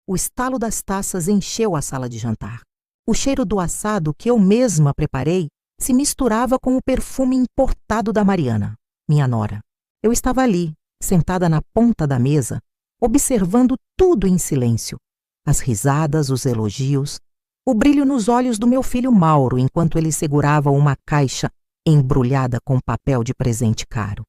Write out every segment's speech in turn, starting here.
O estalo das taças encheu a sala de jantar. O cheiro do assado que eu mesma preparei se misturava com o perfume importado da Mariana, minha nora. Eu estava ali, sentada na ponta da mesa, observando tudo em silêncio. As risadas, os elogios, o brilho nos olhos do meu filho Mauro enquanto ele segurava uma caixa embrulhada com papel de presente caro.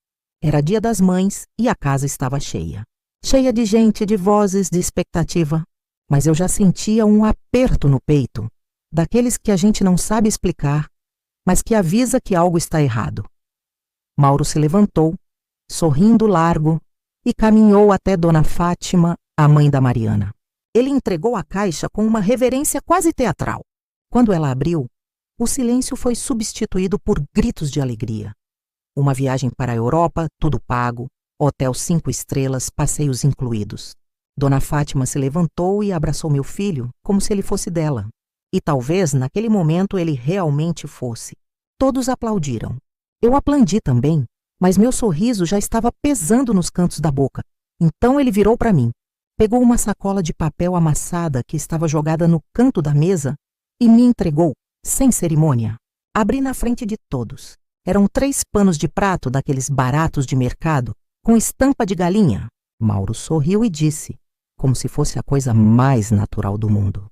Era Dia das Mães e a casa estava cheia. Cheia de gente, de vozes, de expectativa. Mas eu já sentia um aperto no peito, daqueles que a gente não sabe explicar, mas que avisa que algo está errado. Mauro se levantou, sorrindo largo, e caminhou até Dona Fátima, a mãe da Mariana. Ele entregou a caixa com uma reverência quase teatral. Quando ela abriu, o silêncio foi substituído por gritos de alegria. Uma viagem para a Europa, tudo pago, hotel 5 estrelas, passeios incluídos. Dona Fátima se levantou e abraçou meu filho como se ele fosse dela. E talvez naquele momento ele realmente fosse. Todos aplaudiram. Eu aplaudi também, mas meu sorriso já estava pesando nos cantos da boca. Então ele virou para mim, pegou uma sacola de papel amassada que estava jogada no canto da mesa e me entregou, sem cerimônia. Abri na frente de todos. Eram 3 panos de prato daqueles baratos de mercado, com estampa de galinha. Mauro sorriu e disse, como se fosse a coisa mais natural do mundo: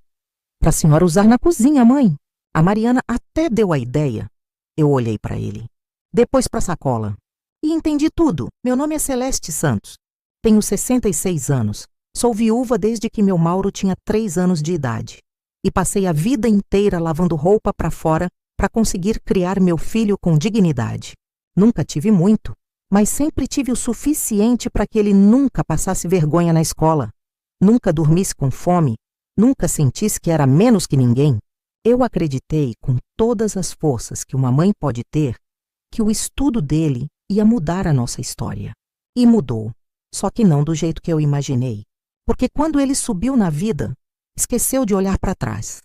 "Para a senhora usar na cozinha, mãe." A Mariana até deu a ideia. Eu olhei para ele. Depois para a sacola. E entendi tudo. Meu nome é Celeste Santos. Tenho 66 anos. Sou viúva desde que meu Mauro tinha 3 anos de idade. E passei a vida inteira lavando roupa para fora para conseguir criar meu filho com dignidade. Nunca tive muito, mas sempre tive o suficiente para que ele nunca passasse vergonha na escola, nunca dormisse com fome, nunca sentisse que era menos que ninguém. Eu acreditei com todas as forças que uma mãe pode ter que o estudo dele ia mudar a nossa história. E mudou, só que não do jeito que eu imaginei. Porque quando ele subiu na vida, esqueceu de olhar para trás.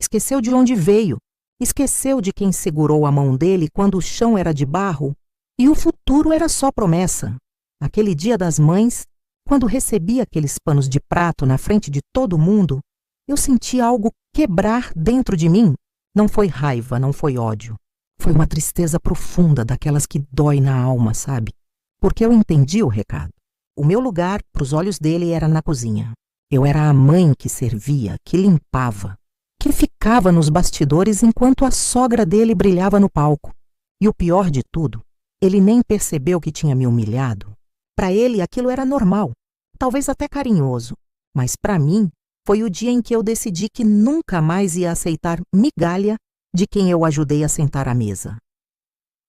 Esqueceu de onde veio. Esqueceu de quem segurou a mão dele quando o chão era de barro e o futuro era só promessa. Aquele Dia das Mães, quando recebi aqueles panos de prato na frente de todo mundo, eu senti algo quebrar dentro de mim. Não foi raiva, não foi ódio. Foi uma tristeza profunda, daquelas que dói na alma, sabe? Porque eu entendi o recado. O meu lugar, para os olhos dele, era na cozinha. Eu era a mãe que servia, que limpava, que ficava nos bastidores enquanto a sogra dele brilhava no palco. E o pior de tudo, ele nem percebeu que tinha me humilhado. Para ele, aquilo era normal, talvez até carinhoso. Mas para mim, foi o dia em que eu decidi que nunca mais ia aceitar migalha de quem eu ajudei a sentar à mesa.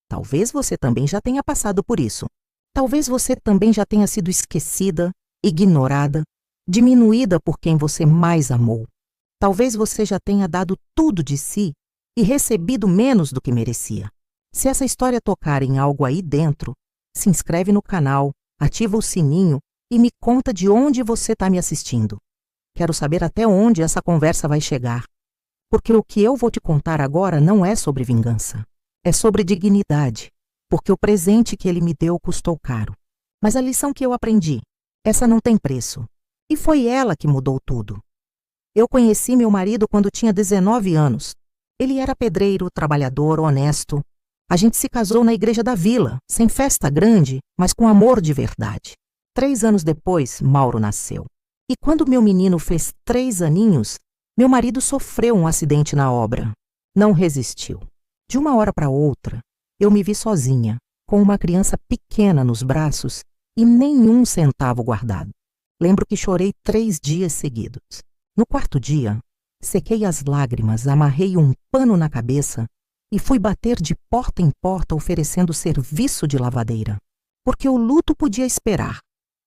Talvez você também já tenha passado por isso. Talvez você também já tenha sido esquecida, ignorada, diminuída por quem você mais amou. Talvez você já tenha dado tudo de si e recebido menos do que merecia. Se essa história tocar em algo aí dentro, se inscreve no canal, ativa o sininho e me conta de onde você está me assistindo. Quero saber até onde essa conversa vai chegar. Porque o que eu vou te contar agora não é sobre vingança. É sobre dignidade. Porque o presente que ele me deu custou caro. Mas a lição que eu aprendi, essa não tem preço. E foi ela que mudou tudo. Eu conheci meu marido quando tinha 19 anos. Ele era pedreiro, trabalhador, honesto. A gente se casou na igreja da vila, sem festa grande, mas com amor de verdade. 3 anos depois, Mauro nasceu. E quando meu menino fez 3 aninhos, meu marido sofreu um acidente na obra. Não resistiu. De uma hora para outra, eu me vi sozinha, com uma criança pequena nos braços e nenhum centavo guardado. Lembro que chorei 3 dias seguidos. No 4º dia, sequei as lágrimas, amarrei um pano na cabeça e fui bater de porta em porta oferecendo serviço de lavadeira. Porque o luto podia esperar,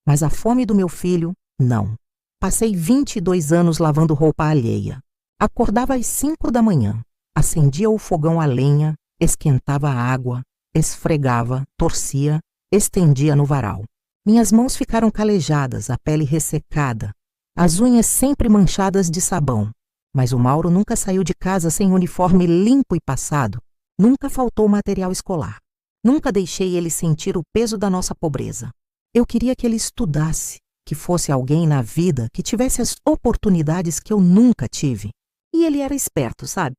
mas a fome do meu filho, não. Passei 22 anos lavando roupa alheia. Acordava às 5 da manhã, acendia o fogão a lenha, esquentava a água, esfregava, torcia, estendia no varal. Minhas mãos ficaram calejadas, a pele ressecada, as unhas sempre manchadas de sabão. Mas o Mauro nunca saiu de casa sem uniforme limpo e passado. Nunca faltou material escolar. Nunca deixei ele sentir o peso da nossa pobreza. Eu queria que ele estudasse, que fosse alguém na vida que tivesse as oportunidades que eu nunca tive. E ele era esperto, sabe?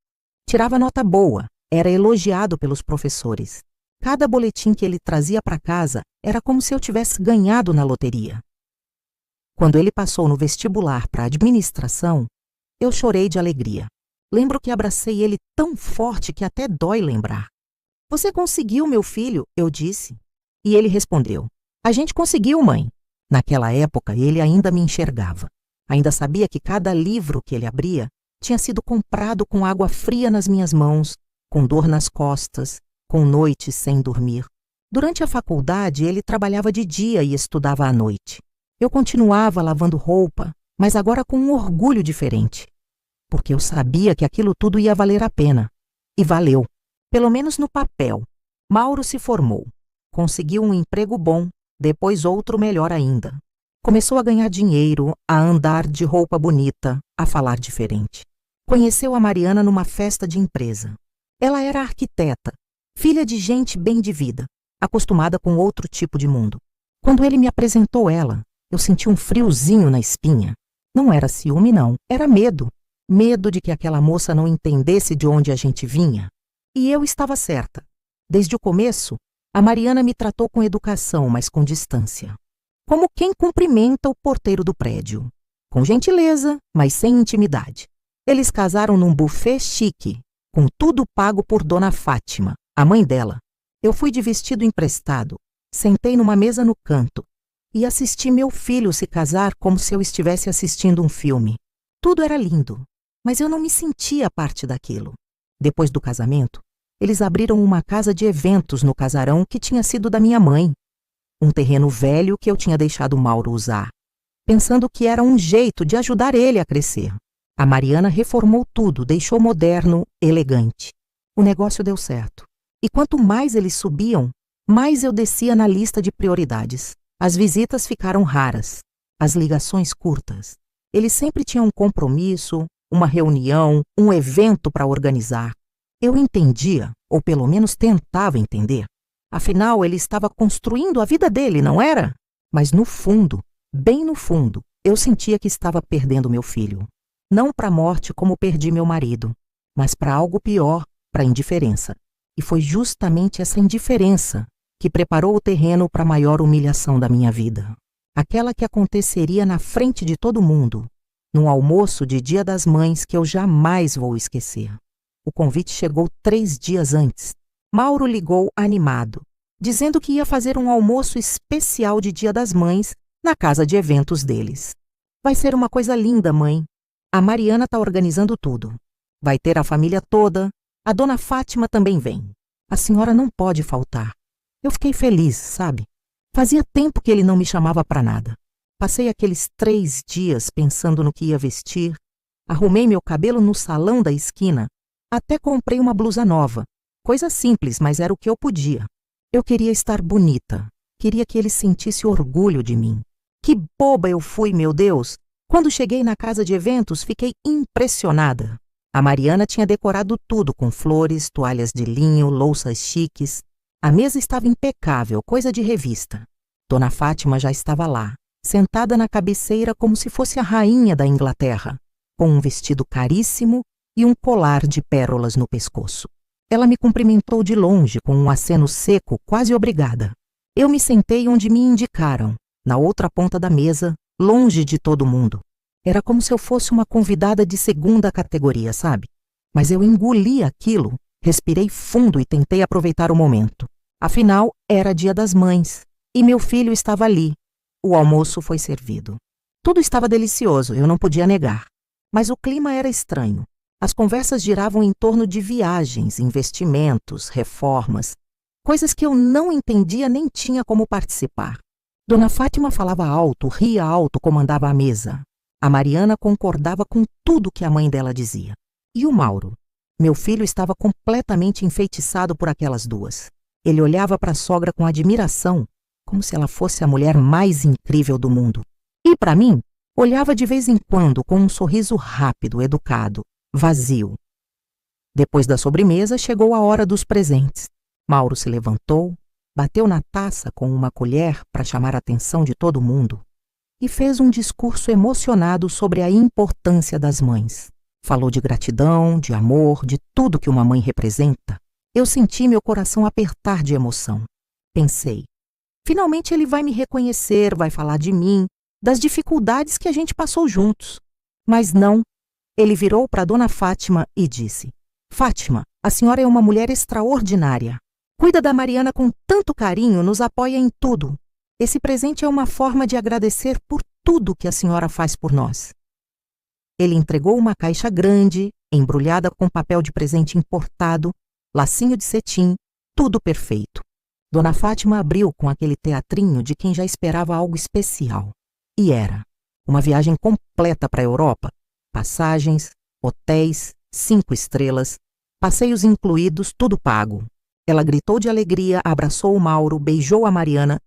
Tirava nota boa, era elogiado pelos professores. Cada boletim que ele trazia para casa era como se eu tivesse ganhado na loteria. Quando ele passou no vestibular para administração, eu chorei de alegria. Lembro que abracei ele tão forte que até dói lembrar. "Você conseguiu, meu filho", eu disse. E ele respondeu: "A gente conseguiu, mãe." Naquela época, ele ainda me enxergava. Ainda sabia que cada livro que ele abria tinha sido comprado com água fria nas minhas mãos, com dor nas costas, com noites sem dormir. Durante a faculdade, ele trabalhava de dia e estudava à noite. Eu continuava lavando roupa, mas agora com um orgulho diferente, porque eu sabia que aquilo tudo ia valer a pena. E valeu, pelo menos no papel. Mauro se formou, conseguiu um emprego bom, depois outro melhor ainda. Começou a ganhar dinheiro, a andar de roupa bonita, a falar diferente. Conheceu a Mariana numa festa de empresa. Ela era arquiteta, filha de gente bem de vida, acostumada com outro tipo de mundo. Quando ele me apresentou ela, eu senti um friozinho na espinha. Não era ciúme, não, era medo. Medo de que aquela moça não entendesse de onde a gente vinha. E eu estava certa. Desde o começo, a Mariana me tratou com educação, mas com distância. Como quem cumprimenta o porteiro do prédio. Com gentileza, mas sem intimidade. Eles casaram num buffet chique, com tudo pago por Dona Fátima, a mãe dela. Eu fui de vestido emprestado, sentei numa mesa no canto e assisti meu filho se casar como se eu estivesse assistindo um filme. Tudo era lindo, mas eu não me sentia parte daquilo. Depois do casamento, eles abriram uma casa de eventos no casarão que tinha sido da minha mãe. Um terreno velho que eu tinha deixado Mauro usar, pensando que era um jeito de ajudar ele a crescer. A Mariana reformou tudo, deixou moderno, elegante. O negócio deu certo. E quanto mais eles subiam, mais eu descia na lista de prioridades. As visitas ficaram raras, as ligações curtas. Eles sempre tinham um compromisso, uma reunião, um evento para organizar. Eu entendia, ou pelo menos tentava entender. Afinal, ele estava construindo a vida dele, não era? Mas no fundo, bem no fundo, eu sentia que estava perdendo meu filho. Não para a morte como perdi meu marido, mas para algo pior, para a indiferença. E foi justamente essa indiferença que preparou o terreno para a maior humilhação da minha vida. Aquela que aconteceria na frente de todo mundo, num almoço de Dia das Mães que eu jamais vou esquecer. O convite chegou 3 dias antes. Mauro ligou animado, dizendo que ia fazer um almoço especial de Dia das Mães na casa de eventos deles. "Vai ser uma coisa linda, mãe. A Mariana está organizando tudo. Vai ter a família toda, a Dona Fátima também vem. A senhora não pode faltar." Eu fiquei feliz, sabe? Fazia tempo que ele não me chamava para nada. Passei aqueles 3 dias pensando no que ia vestir, arrumei meu cabelo no salão da esquina, até comprei uma blusa nova. Coisa simples, mas era o que eu podia. Eu queria estar bonita, queria que ele sentisse orgulho de mim. Que boba eu fui, meu Deus! Quando cheguei na casa de eventos, fiquei impressionada. A Mariana tinha decorado tudo com flores, toalhas de linho, louças chiques. A mesa estava impecável, coisa de revista. Dona Fátima já estava lá, sentada na cabeceira como se fosse a rainha da Inglaterra, com um vestido caríssimo e um colar de pérolas no pescoço. Ela me cumprimentou de longe, com um aceno seco, quase obrigada. Eu me sentei onde me indicaram, na outra ponta da mesa, longe de todo mundo. Era como se eu fosse uma convidada de segunda categoria, sabe? Mas eu engoli aquilo, respirei fundo e tentei aproveitar o momento. Afinal, era Dia das Mães, e meu filho estava ali. O almoço foi servido. Tudo estava delicioso, eu não podia negar. Mas o clima era estranho. As conversas giravam em torno de viagens, investimentos, reformas, coisas que eu não entendia nem tinha como participar. Dona Fátima falava alto, ria alto, comandava a mesa. A Mariana concordava com tudo que a mãe dela dizia. E o Mauro? Meu filho estava completamente enfeitiçado por aquelas duas. Ele olhava para a sogra com admiração, como se ela fosse a mulher mais incrível do mundo. E para mim, olhava de vez em quando com um sorriso rápido, educado, vazio. Depois da sobremesa, chegou a hora dos presentes. Mauro se levantou, bateu na taça com uma colher para chamar a atenção de todo mundo e fez um discurso emocionado sobre a importância das mães. Falou de gratidão, de amor, de tudo que uma mãe representa. Eu senti meu coração apertar de emoção. Pensei, finalmente ele vai me reconhecer, vai falar de mim, das dificuldades que a gente passou juntos. Mas não, ele virou para Dona Fátima e disse: Fátima, a senhora é uma mulher extraordinária. Cuida da Mariana com tanto carinho, nos apoia em tudo. Esse presente é uma forma de agradecer por tudo que a senhora faz por nós. Ele entregou uma caixa grande, embrulhada com papel de presente importado, lacinho de cetim, tudo perfeito. Dona Fátima abriu com aquele teatrinho de quem já esperava algo especial. E era uma viagem completa para a Europa. Passagens, hotéis, 5 estrelas, passeios incluídos, tudo pago. Ela gritou de alegria, abraçou o Mauro, beijou a Mariana.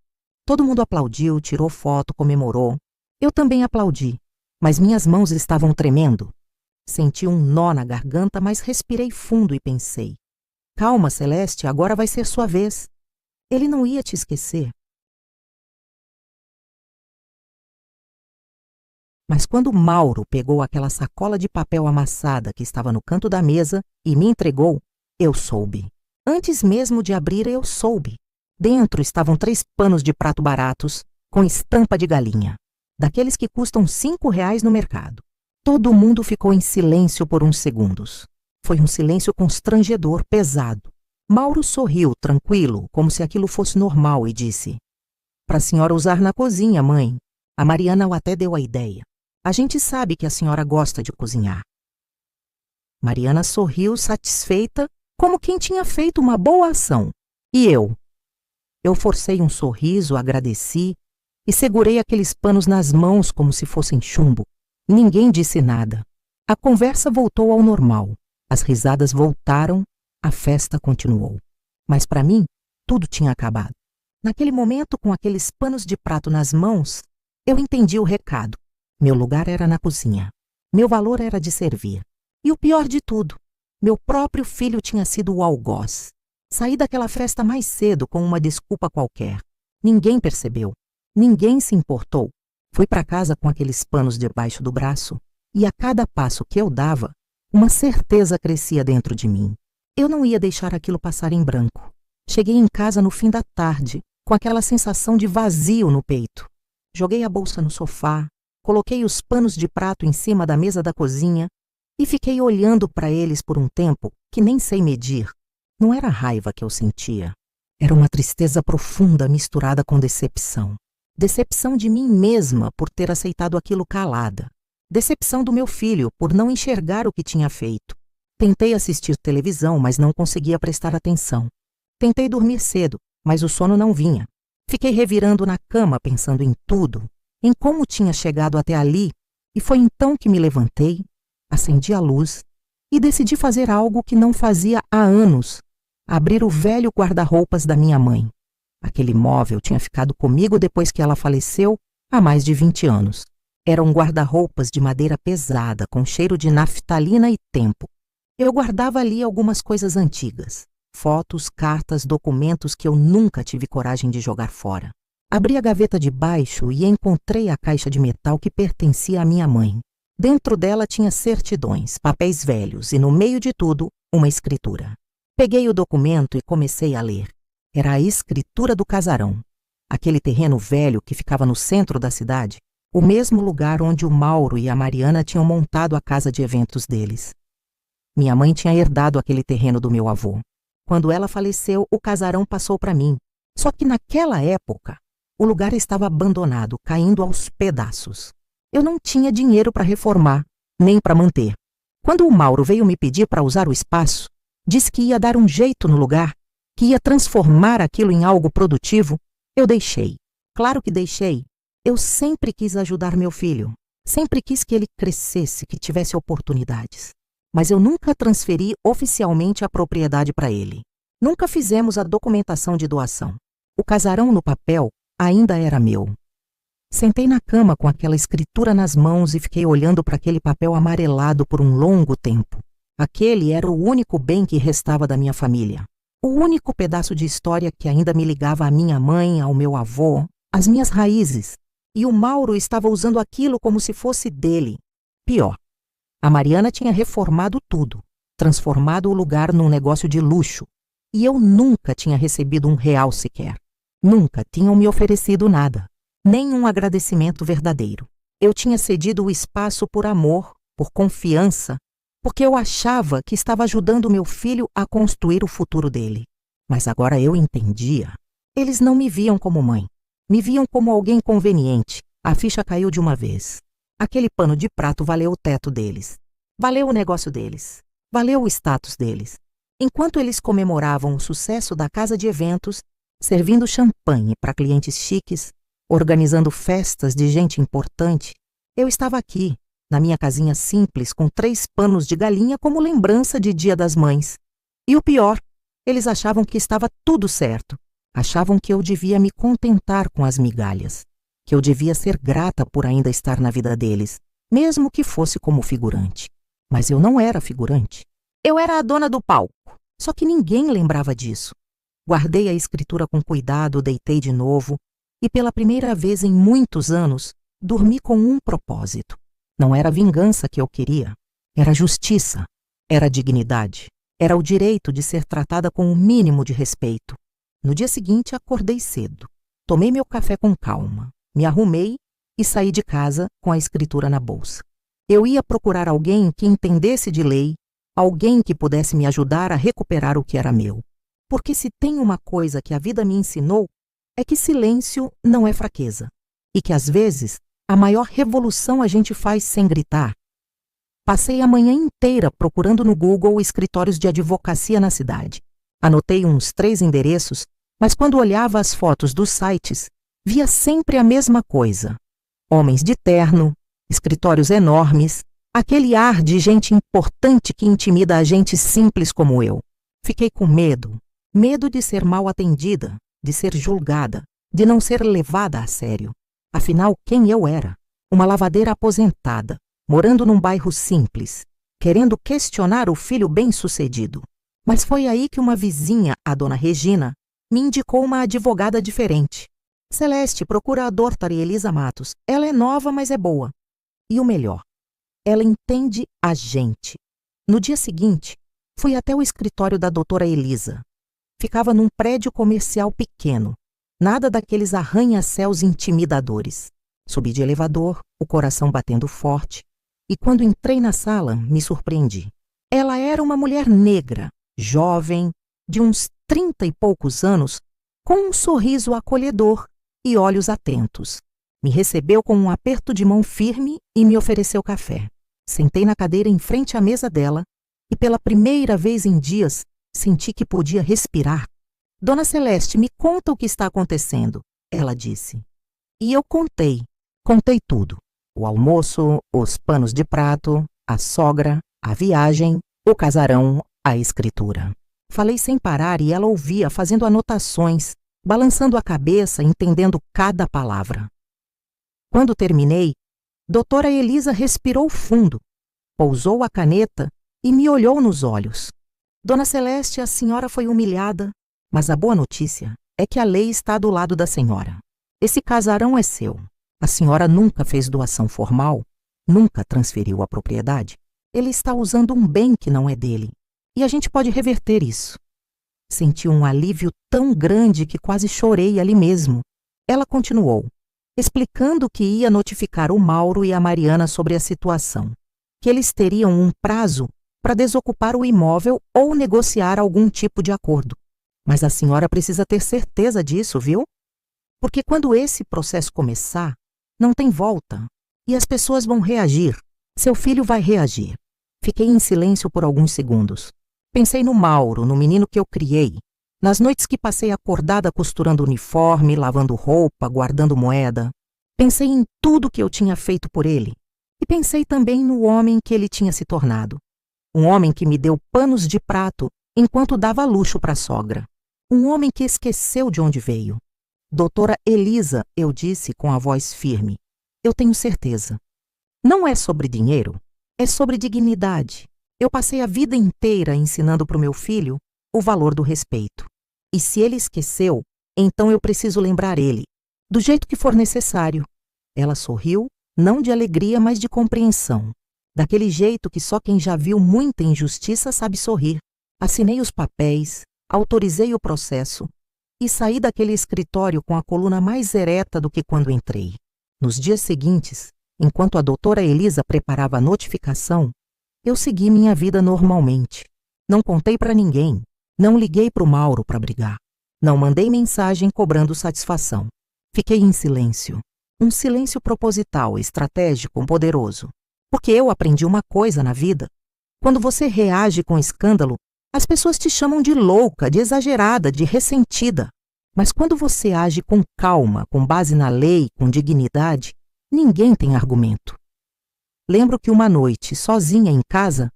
Todo mundo aplaudiu, tirou foto, comemorou. Eu também aplaudi, mas minhas mãos estavam tremendo. Senti um nó na garganta, mas respirei fundo e pensei: calma, Celeste, agora vai ser sua vez. Ele não ia te esquecer. Mas quando Mauro pegou aquela sacola de papel amassada que estava no canto da mesa e me entregou, eu soube. Antes mesmo de abrir, eu soube. Dentro estavam 3 panos de prato baratos, com estampa de galinha, daqueles que custam R$5 no mercado. Todo mundo ficou em silêncio por uns segundos. Foi um silêncio constrangedor, pesado. Mauro sorriu, tranquilo, como se aquilo fosse normal, e disse: para a senhora usar na cozinha, mãe. A Mariana até deu a ideia. A gente sabe que a senhora gosta de cozinhar. Mariana sorriu, satisfeita, como quem tinha feito uma boa ação. E eu? Eu forcei um sorriso, agradeci e segurei aqueles panos nas mãos como se fossem chumbo. Ninguém disse nada. A conversa voltou ao normal. As risadas voltaram, a festa continuou. Mas para mim, tudo tinha acabado. Naquele momento, com aqueles panos de prato nas mãos, eu entendi o recado. Meu lugar era na cozinha. Meu valor era de servir. E o pior de tudo, meu próprio filho tinha sido o algoz. Saí daquela festa mais cedo com uma desculpa qualquer. Ninguém percebeu. Ninguém se importou. Fui para casa com aqueles panos debaixo do braço e a cada passo que eu dava, uma certeza crescia dentro de mim. Eu não ia deixar aquilo passar em branco. Cheguei em casa no fim da tarde, com aquela sensação de vazio no peito. Joguei a bolsa no sofá, coloquei os panos de prato em cima da mesa da cozinha e fiquei olhando para eles por um tempo que nem sei medir. Não era raiva que eu sentia. Era uma tristeza profunda misturada com decepção. Decepção de mim mesma por ter aceitado aquilo calada. Decepção do meu filho por não enxergar o que tinha feito. Tentei assistir televisão, mas não conseguia prestar atenção. Tentei dormir cedo, mas o sono não vinha. Fiquei revirando na cama pensando em tudo, em como tinha chegado até ali, e foi então que me levantei, acendi a luz e decidi fazer algo que não fazia há anos: abrir o velho guarda-roupas da minha mãe. Aquele móvel tinha ficado comigo depois que ela faleceu há mais de 20 anos. Era um guarda-roupas de madeira pesada, com cheiro de naftalina e tempo. Eu guardava ali algumas coisas antigas. Fotos, cartas, documentos que eu nunca tive coragem de jogar fora. Abri a gaveta de baixo e encontrei a caixa de metal que pertencia à minha mãe. Dentro dela tinha certidões, papéis velhos e, no meio de tudo, uma escritura. Peguei o documento e comecei a ler. Era a escritura do casarão. Aquele terreno velho que ficava no centro da cidade, o mesmo lugar onde o Mauro e a Mariana tinham montado a casa de eventos deles. Minha mãe tinha herdado aquele terreno do meu avô. Quando ela faleceu, o casarão passou para mim. Só que naquela época, o lugar estava abandonado, caindo aos pedaços. Eu não tinha dinheiro para reformar, nem para manter. Quando o Mauro veio me pedir para usar o espaço, disse que ia dar um jeito no lugar, que ia transformar aquilo em algo produtivo, eu deixei. Claro que deixei. Eu sempre quis ajudar meu filho. Sempre quis que ele crescesse, que tivesse oportunidades. Mas eu nunca transferi oficialmente a propriedade para ele. Nunca fizemos a documentação de doação. O casarão no papel ainda era meu. Sentei na cama com aquela escritura nas mãos e fiquei olhando para aquele papel amarelado por um longo tempo. Aquele era o único bem que restava da minha família. O único pedaço de história que ainda me ligava à minha mãe, ao meu avô, às minhas raízes. E o Mauro estava usando aquilo como se fosse dele. Pior, a Mariana tinha reformado tudo, transformado o lugar num negócio de luxo. E eu nunca tinha recebido R$ 1 sequer. Nunca tinham me oferecido nada, nem um agradecimento verdadeiro. Eu tinha cedido o espaço por amor, por confiança, porque eu achava que estava ajudando meu filho a construir o futuro dele. Mas agora eu entendia. Eles não me viam como mãe. Me viam como alguém conveniente. A ficha caiu de uma vez. Aquele pano de prato valeu o teto deles. Valeu o negócio deles. Valeu o status deles. Enquanto eles comemoravam o sucesso da casa de eventos, servindo champanhe para clientes chiques, organizando festas de gente importante, eu estava aqui, na minha casinha simples, com 3 panos de galinha como lembrança de Dia das Mães. E o pior, eles achavam que estava tudo certo. Achavam que eu devia me contentar com as migalhas, que eu devia ser grata por ainda estar na vida deles, mesmo que fosse como figurante. Mas eu não era figurante. Eu era a dona do palco, só que ninguém lembrava disso. Guardei a escritura com cuidado, deitei de novo e, pela primeira vez em muitos anos, dormi com um propósito. Não era vingança que eu queria, era justiça, era dignidade, era o direito de ser tratada com o mínimo de respeito. No dia seguinte, acordei cedo, tomei meu café com calma, me arrumei e saí de casa com a escritura na bolsa. Eu ia procurar alguém que entendesse de lei, alguém que pudesse me ajudar a recuperar o que era meu. Porque se tem uma coisa que a vida me ensinou, é que silêncio não é fraqueza. E que, às vezes, a maior revolução a gente faz sem gritar. Passei a manhã inteira procurando no Google escritórios de advocacia na cidade. Anotei uns 3 endereços, mas quando olhava as fotos dos sites, via sempre a mesma coisa. Homens de terno, escritórios enormes, aquele ar de gente importante que intimida a gente simples como eu. Fiquei com medo. Medo de ser mal atendida, de ser julgada, de não ser levada a sério. Afinal, quem eu era? Uma lavadeira aposentada, morando num bairro simples, querendo questionar o filho bem-sucedido. Mas foi aí que uma vizinha, a dona Regina, me indicou uma advogada diferente. Celeste, procura a Dr. Elisa Matos. Ela é nova, mas é boa. E o melhor, ela entende a gente. No dia seguinte, fui até o escritório da doutora Elisa. Ficava num prédio comercial pequeno, nada daqueles arranha-céus intimidadores. Subi de elevador, o coração batendo forte, e quando entrei na sala, me surpreendi. Ela era uma mulher negra, jovem, de uns 30 e poucos anos, com um sorriso acolhedor e olhos atentos. Me recebeu com um aperto de mão firme e me ofereceu café. Sentei na cadeira em frente à mesa dela e, pela primeira vez em dias, senti que podia respirar. Dona Celeste, me conta o que está acontecendo, ela disse. E eu contei tudo. O almoço, os panos de prato, a sogra, a viagem, o casarão, a escritura. Falei sem parar e ela ouvia, fazendo anotações, balançando a cabeça, entendendo cada palavra. Quando terminei, doutora Elisa respirou fundo, pousou a caneta e me olhou nos olhos. Dona Celeste, a senhora foi humilhada, mas a boa notícia é que a lei está do lado da senhora. Esse casarão é seu. A senhora nunca fez doação formal, nunca transferiu a propriedade. Ele está usando um bem que não é dele. E a gente pode reverter isso. Senti um alívio tão grande que quase chorei ali mesmo. Ela continuou, explicando que ia notificar o Mauro e a Mariana sobre a situação, que eles teriam um prazo para desocupar o imóvel ou negociar algum tipo de acordo. Mas a senhora precisa ter certeza disso, viu? Porque quando esse processo começar, não tem volta. E as pessoas vão reagir. Seu filho vai reagir. Fiquei em silêncio por alguns segundos. Pensei no Mauro, no menino que eu criei. Nas noites que passei acordada costurando uniforme, lavando roupa, guardando moeda. Pensei em tudo que eu tinha feito por ele. E pensei também no homem que ele tinha se tornado. Um homem que me deu panos de prato enquanto dava luxo para a sogra. Um homem que esqueceu de onde veio. Doutora Elisa, eu disse com a voz firme, eu tenho certeza. Não é sobre dinheiro, é sobre dignidade. Eu passei a vida inteira ensinando para o meu filho o valor do respeito. E se ele esqueceu, então eu preciso lembrar ele, do jeito que for necessário. Ela sorriu, não de alegria, mas de compreensão. Daquele jeito que só quem já viu muita injustiça sabe sorrir. Assinei os papéis, autorizei o processo e saí daquele escritório com a coluna mais ereta do que quando entrei. Nos dias seguintes, enquanto a doutora Elisa preparava a notificação, eu segui minha vida normalmente. Não contei para ninguém, não liguei para o Mauro para brigar, não mandei mensagem cobrando satisfação. Fiquei em silêncio. Um silêncio proposital, estratégico, poderoso. Porque eu aprendi uma coisa na vida. Quando você reage com escândalo, as pessoas te chamam de louca, de exagerada, de ressentida. Mas quando você age com calma, com base na lei, com dignidade, ninguém tem argumento. Lembro que uma noite, sozinha em casa,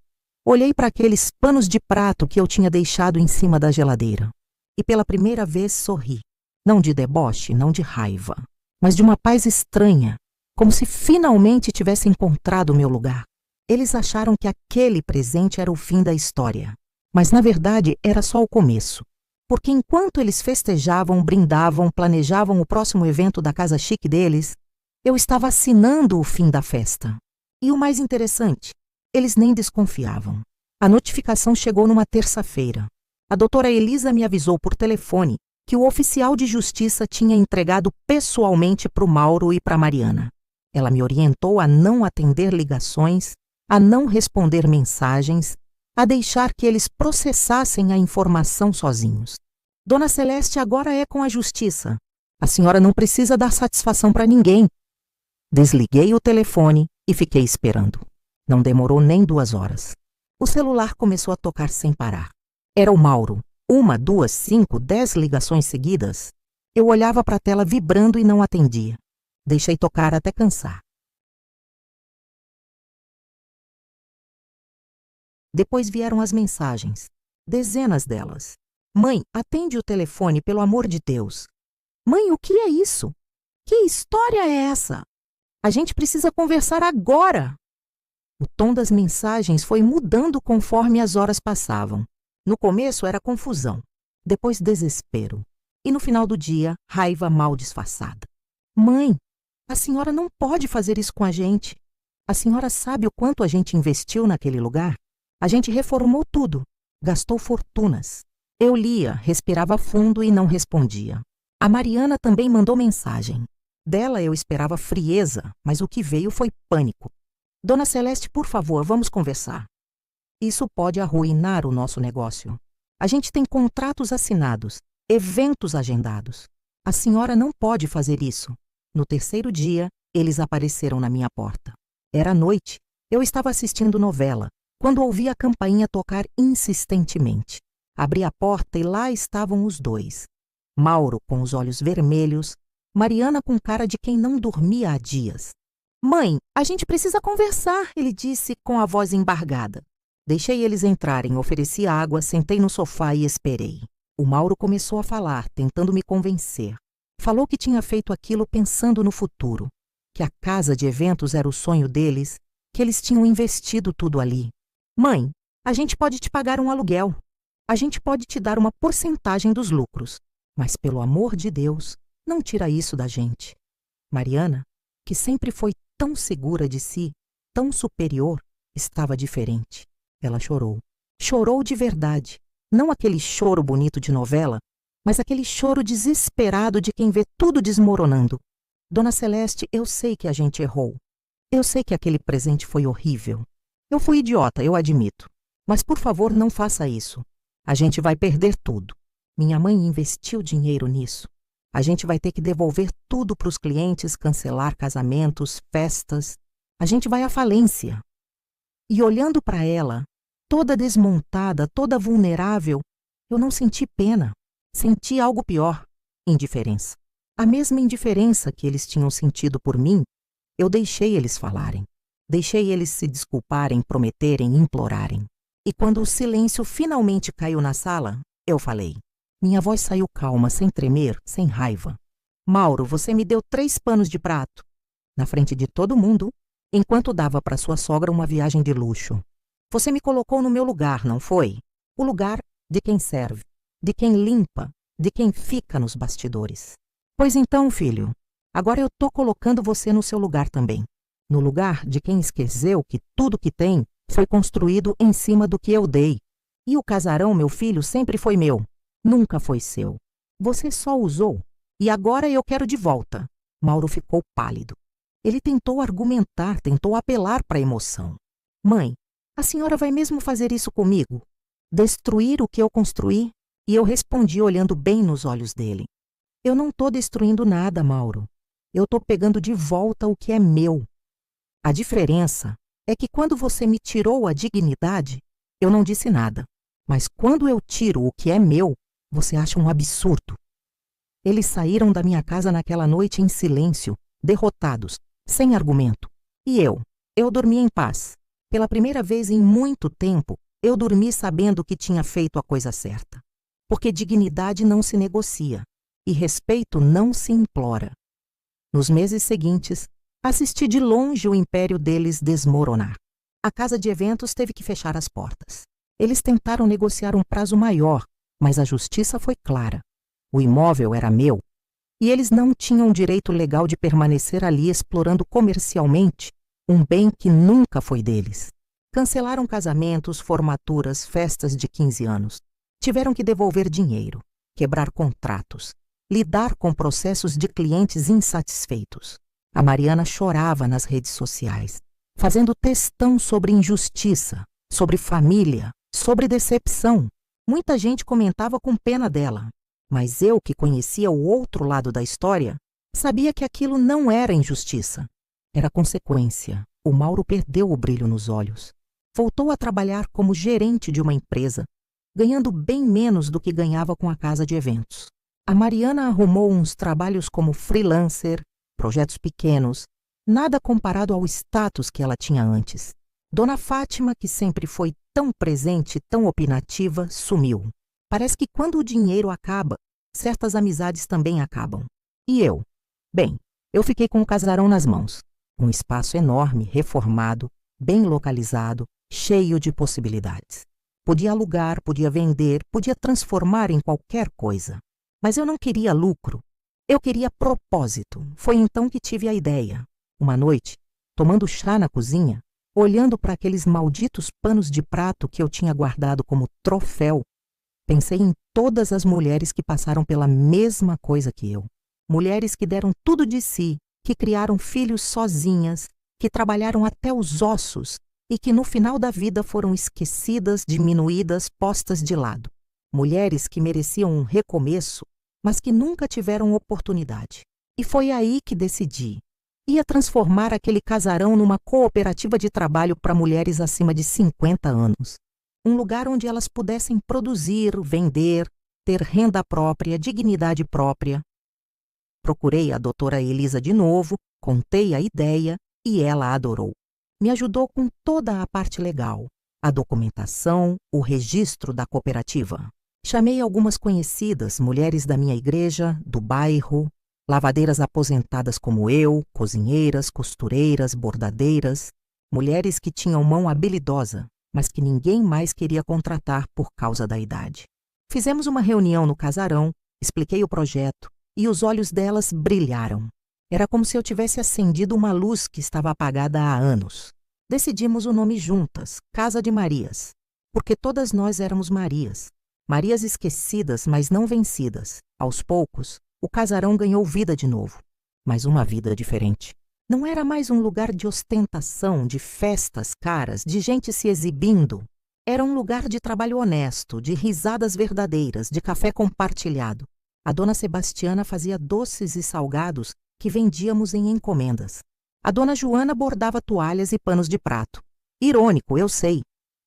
olhei para aqueles panos de prato que eu tinha deixado em cima da geladeira. E pela primeira vez sorri. Não de deboche, não de raiva, mas de uma paz estranha, como se finalmente tivesse encontrado o meu lugar. Eles acharam que aquele presente era o fim da história. Mas, na verdade, era só o começo. Porque enquanto eles festejavam, brindavam, planejavam o próximo evento da casa chique deles, eu estava assinando o fim da festa. E o mais interessante, eles nem desconfiavam. A notificação chegou numa terça-feira. A doutora Elisa me avisou por telefone que o oficial de justiça tinha entregado pessoalmente para o Mauro e para a Mariana. Ela me orientou a não atender ligações, a não responder mensagens, a deixar que eles processassem a informação sozinhos. Dona Celeste agora é com a justiça. A senhora não precisa dar satisfação para ninguém. Desliguei o telefone e fiquei esperando. Não demorou nem 2 horas. O celular começou a tocar sem parar. Era o Mauro. 1, 2, 5, 10 ligações seguidas. Eu olhava para a tela vibrando e não atendia. Deixei tocar até cansar. Depois vieram as mensagens. Dezenas delas. Mãe, atende o telefone, pelo amor de Deus. Mãe, o que é isso? Que história é essa? A gente precisa conversar agora. O tom das mensagens foi mudando conforme as horas passavam. No começo era confusão, depois desespero. E no final do dia, raiva mal disfarçada. Mãe, a senhora não pode fazer isso com a gente. A senhora sabe o quanto a gente investiu naquele lugar? A gente reformou tudo, gastou fortunas. Eu lia, respirava fundo e não respondia. A Mariana também mandou mensagem. Dela eu esperava frieza, mas o que veio foi pânico. Dona Celeste, por favor, vamos conversar. Isso pode arruinar o nosso negócio. A gente tem contratos assinados, eventos agendados. A senhora não pode fazer isso. No terceiro dia, eles apareceram na minha porta. Era noite. Eu estava assistindo novela, quando ouvi a campainha tocar insistentemente. Abri a porta e lá estavam os dois. Mauro com os olhos vermelhos, Mariana com cara de quem não dormia há dias. Mãe, a gente precisa conversar, ele disse com a voz embargada. Deixei eles entrarem, ofereci água, sentei no sofá e esperei. O Mauro começou a falar, tentando me convencer. Falou que tinha feito aquilo pensando no futuro, que a casa de eventos era o sonho deles, que eles tinham investido tudo ali. Mãe, a gente pode te pagar um aluguel. A gente pode te dar uma porcentagem dos lucros. Mas, pelo amor de Deus, não tira isso da gente. Mariana, que sempre foi tão segura de si, tão superior, estava diferente. Ela chorou. Chorou de verdade. Não aquele choro bonito de novela, mas aquele choro desesperado de quem vê tudo desmoronando. Dona Celeste, eu sei que a gente errou. Eu sei que aquele presente foi horrível. Eu fui idiota, eu admito. Mas, por favor, não faça isso. A gente vai perder tudo. Minha mãe investiu dinheiro nisso. A gente vai ter que devolver tudo para os clientes, cancelar casamentos, festas. A gente vai à falência. E olhando para ela, toda desmontada, toda vulnerável, eu não senti pena. Senti algo pior, indiferença. A mesma indiferença que eles tinham sentido por mim, eu deixei eles falarem. Deixei eles se desculparem, prometerem, implorarem. E quando o silêncio finalmente caiu na sala, eu falei. Minha voz saiu calma, sem tremer, sem raiva. Mauro, você me deu 3 panos de prato. Na frente de todo mundo, enquanto dava para sua sogra uma viagem de luxo. Você me colocou no meu lugar, não foi? O lugar de quem serve, de quem limpa, de quem fica nos bastidores. Pois então, filho, Agora eu tô colocando você no seu lugar também. No lugar de quem esqueceu que tudo que tem foi construído em cima do que eu dei. E o casarão, meu filho, sempre foi meu. Nunca foi seu. Você só usou. E agora eu quero de volta. Mauro ficou pálido. Ele tentou argumentar, tentou apelar para a emoção. Mãe, a senhora vai mesmo fazer isso comigo? Destruir o que eu construí? E eu respondi olhando bem nos olhos dele. Eu não estou destruindo nada, Mauro. Eu estou pegando de volta o que é meu. A diferença é que quando você me tirou a dignidade, eu não disse nada. Mas quando eu tiro o que é meu, você acha um absurdo. Eles saíram da minha casa naquela noite em silêncio, derrotados, sem argumento. E eu dormi em paz. Pela primeira vez em muito tempo, eu dormi sabendo que tinha feito a coisa certa. Porque dignidade não se negocia e respeito não se implora. Nos meses seguintes, assisti de longe o império deles desmoronar. A casa de eventos teve que fechar as portas. Eles tentaram negociar um prazo maior, mas a justiça foi clara. O imóvel era meu, e eles não tinham direito legal de permanecer ali explorando comercialmente um bem que nunca foi deles. Cancelaram casamentos, formaturas, festas de 15 anos. Tiveram que devolver dinheiro, quebrar contratos, lidar com processos de clientes insatisfeitos. A Mariana chorava nas redes sociais, fazendo textão sobre injustiça, sobre família, sobre decepção. Muita gente comentava com pena dela, mas eu, que conhecia o outro lado da história, sabia que aquilo não era injustiça. Era consequência. O Mauro perdeu o brilho nos olhos. Voltou a trabalhar como gerente de uma empresa, ganhando bem menos do que ganhava com a casa de eventos. A Mariana arrumou uns trabalhos como freelancer, projetos pequenos, nada comparado ao status que ela tinha antes. Dona Fátima, que sempre foi tão presente, tão opinativa, sumiu. Parece que quando o dinheiro acaba, certas amizades também acabam. E eu? Bem, eu fiquei com o casarão nas mãos. Um espaço enorme, reformado, bem localizado, cheio de possibilidades. Podia alugar, podia vender, podia transformar em qualquer coisa. Mas eu não queria lucro. Eu queria propósito. Foi então que tive a ideia. Uma noite, tomando chá na cozinha, olhando para aqueles malditos panos de prato que eu tinha guardado como troféu, pensei em todas as mulheres que passaram pela mesma coisa que eu. Mulheres que deram tudo de si, que criaram filhos sozinhas, que trabalharam até os ossos e que no final da vida foram esquecidas, diminuídas, postas de lado. Mulheres que mereciam um recomeço, mas que nunca tiveram oportunidade. E foi aí que decidi. Ia transformar aquele casarão numa cooperativa de trabalho para mulheres acima de 50 anos. Um lugar onde elas pudessem produzir, vender, ter renda própria, dignidade própria. Procurei a doutora Elisa de novo, contei a ideia e ela adorou. Me ajudou com toda a parte legal, a documentação, o registro da cooperativa. Chamei algumas conhecidas, mulheres da minha igreja, do bairro, lavadeiras aposentadas como eu, cozinheiras, costureiras, bordadeiras, mulheres que tinham mão habilidosa, mas que ninguém mais queria contratar por causa da idade. Fizemos uma reunião no casarão, expliquei o projeto e os olhos delas brilharam. Era como se eu tivesse acendido uma luz que estava apagada há anos. Decidimos o nome juntas, Casa de Marias, porque todas nós éramos Marias. Marias esquecidas, mas não vencidas. Aos poucos, o casarão ganhou vida de novo, mas uma vida diferente. Não era mais um lugar de ostentação, de festas caras, de gente se exibindo. Era um lugar de trabalho honesto, de risadas verdadeiras, de café compartilhado. A dona Sebastiana fazia doces e salgados que vendíamos em encomendas. A dona Joana bordava toalhas e panos de prato. Irônico, eu sei,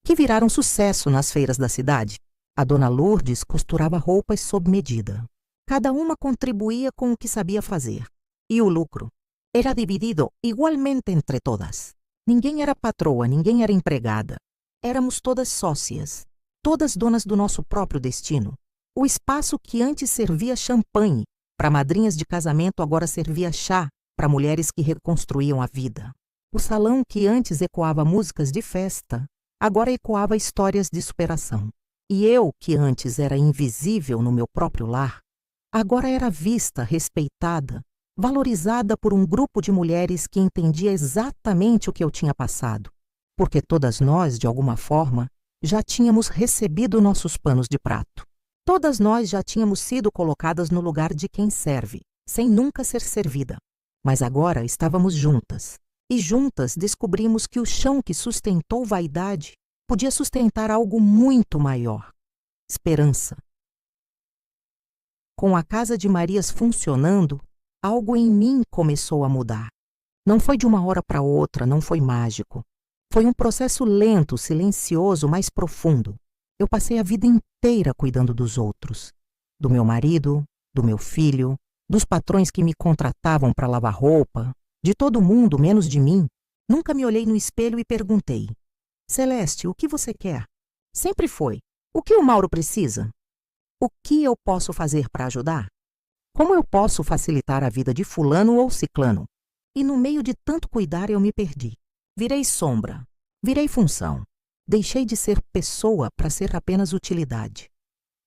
que viraram sucesso nas feiras da cidade. A dona Lourdes costurava roupas sob medida. Cada uma contribuía com o que sabia fazer. E o lucro era dividido igualmente entre todas. Ninguém era patroa, ninguém era empregada. Éramos todas sócias, todas donas do nosso próprio destino. O espaço que antes servia champanhe para madrinhas de casamento agora servia chá para mulheres que reconstruíam a vida. O salão que antes ecoava músicas de festa agora ecoava histórias de superação. E eu, que antes era invisível no meu próprio lar, agora era vista, respeitada, valorizada por um grupo de mulheres que entendia exatamente o que eu tinha passado, porque todas nós, de alguma forma, já tínhamos recebido nossos panos de prato. Todas nós já tínhamos sido colocadas no lugar de quem serve, sem nunca ser servida. Mas agora estávamos juntas, e juntas descobrimos que o chão que sustentou vaidade podia sustentar algo muito maior: esperança. Com a casa de Marias funcionando, algo em mim começou a mudar. Não foi de uma hora para outra, não foi mágico. Foi um processo lento, silencioso, mas profundo. Eu passei a vida inteira cuidando dos outros. Do meu marido, do meu filho, dos patrões que me contratavam para lavar roupa, de todo mundo menos de mim. Nunca me olhei no espelho e perguntei: Celeste, o que você quer? Sempre foi: o que o Mauro precisa? O que eu posso fazer para ajudar? Como eu posso facilitar a vida de fulano ou ciclano? E no meio de tanto cuidar eu me perdi. Virei sombra, virei função. Deixei de ser pessoa para ser apenas utilidade.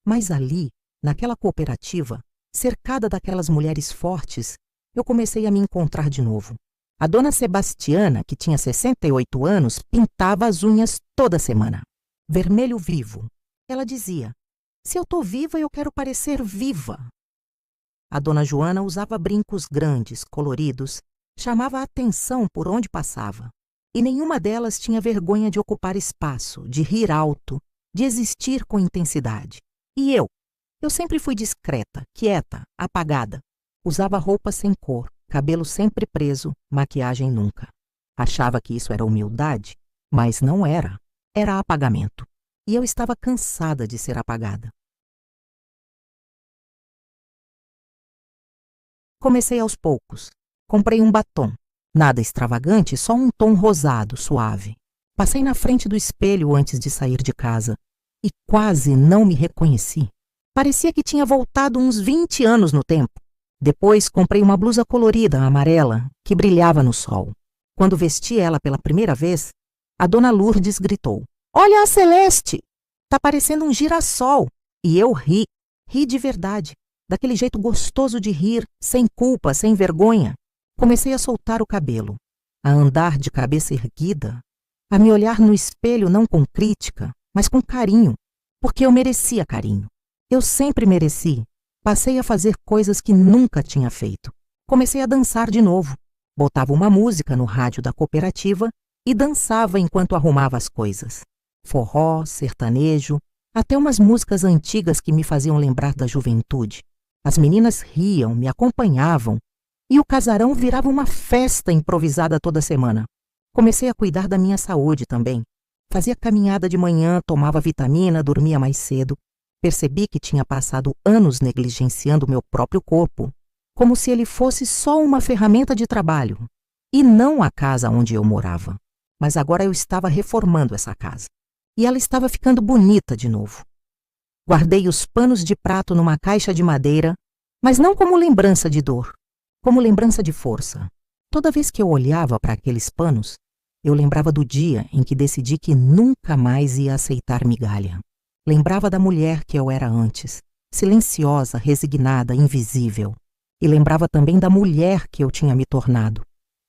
Mas ali, naquela cooperativa, cercada daquelas mulheres fortes, eu comecei a me encontrar de novo. A dona Sebastiana, que tinha 68 anos, pintava as unhas toda semana. Vermelho vivo. Ela dizia: se eu tô viva, eu quero parecer viva. A dona Joana usava brincos grandes, coloridos, chamava a atenção por onde passava. E nenhuma delas tinha vergonha de ocupar espaço, de rir alto, de existir com intensidade. E eu sempre fui discreta, quieta, apagada. Usava roupa sem cor, cabelo sempre preso, maquiagem nunca. Achava que isso era humildade, mas não era. Era apagamento. E eu estava cansada de ser apagada. Comecei aos poucos. Comprei um batom. Nada extravagante, só um tom rosado, suave. Passei na frente do espelho antes de sair de casa e quase não me reconheci. Parecia que tinha voltado uns 20 anos no tempo. Depois comprei uma blusa colorida, amarela, que brilhava no sol. Quando vesti ela pela primeira vez, a dona Lourdes gritou: Olha a Celeste! Tá parecendo um girassol! E eu ri de verdade, daquele jeito gostoso de rir, sem culpa, sem vergonha. Comecei a soltar o cabelo, a andar de cabeça erguida, a me olhar no espelho não com crítica, mas com carinho, porque eu merecia carinho. Eu sempre mereci. Passei a fazer coisas que nunca tinha feito. Comecei a dançar de novo. Botava uma música no rádio da cooperativa e dançava enquanto arrumava as coisas. Forró, sertanejo, até umas músicas antigas que me faziam lembrar da juventude. As meninas riam, me acompanhavam, e o casarão virava uma festa improvisada toda semana. Comecei a cuidar da minha saúde também. Fazia caminhada de manhã, tomava vitamina, dormia mais cedo. Percebi que tinha passado anos negligenciando meu próprio corpo, como se ele fosse só uma ferramenta de trabalho, e não a casa onde eu morava. Mas agora eu estava reformando essa casa. E ela estava ficando bonita de novo. Guardei os panos de prato numa caixa de madeira, mas não como lembrança de dor, como lembrança de força. Toda vez que eu olhava para aqueles panos, eu lembrava do dia em que decidi que nunca mais ia aceitar migalha. Lembrava da mulher que eu era antes, silenciosa, resignada, invisível. E lembrava também da mulher que eu tinha me tornado.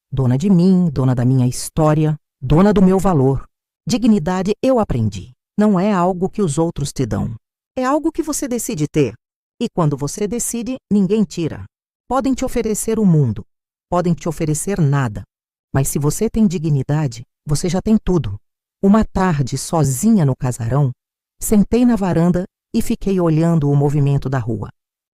Dona de mim, dona da minha história, dona do meu valor. Dignidade eu aprendi. Não é algo que os outros te dão. É algo que você decide ter. E quando você decide, ninguém tira. Podem te oferecer o mundo, podem te oferecer nada, mas se você tem dignidade, você já tem tudo. Uma tarde, sozinha no casarão, sentei na varanda e fiquei olhando o movimento da rua.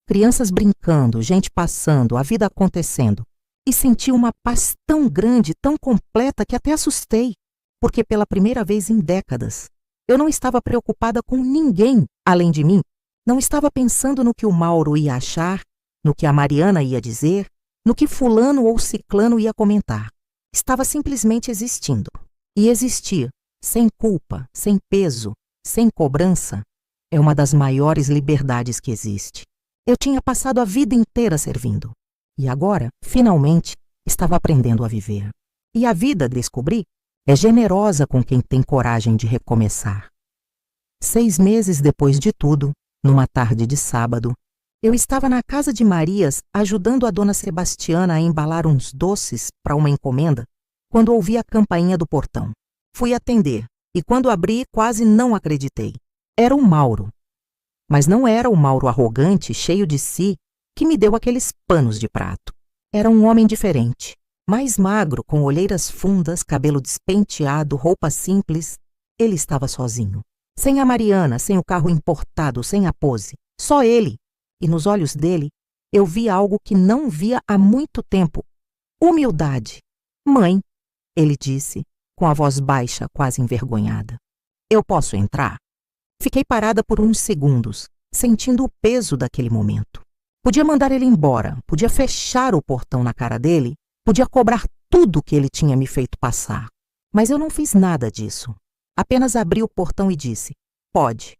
Crianças brincando, gente passando, a vida acontecendo. E senti uma paz tão grande, tão completa, que até assustei, porque pela primeira vez em décadas, eu não estava preocupada com ninguém além de mim. Não estava pensando no que o Mauro ia achar, no que a Mariana ia dizer, no que fulano ou ciclano ia comentar. Estava simplesmente existindo. E existir, sem culpa, sem peso, sem cobrança, é uma das maiores liberdades que existe. Eu tinha passado a vida inteira servindo. E agora, finalmente, estava aprendendo a viver. E a vida, descobri, é generosa com quem tem coragem de recomeçar. 6 meses depois de tudo, numa tarde de sábado, Eu estava na casa de Marias, ajudando a dona Sebastiana a embalar uns doces para uma encomenda, quando ouvi a campainha do portão. Fui atender, e quando abri, quase não acreditei. Era o Mauro. Mas não era o Mauro arrogante, cheio de si, que me deu aqueles panos de prato. Era um homem diferente, mais magro, com olheiras fundas, cabelo despenteado, roupa simples. Ele estava sozinho. Sem a Mariana, sem o carro importado, sem a pose. Só ele. E nos olhos dele, eu vi algo que não via há muito tempo. Humildade. Mãe, ele disse, com a voz baixa, quase envergonhada. Eu posso entrar? Fiquei parada por uns segundos, sentindo o peso daquele momento. Podia mandar ele embora, podia fechar o portão na cara dele, podia cobrar tudo que ele tinha me feito passar. Mas eu não fiz nada disso. Apenas abri o portão e disse, pode.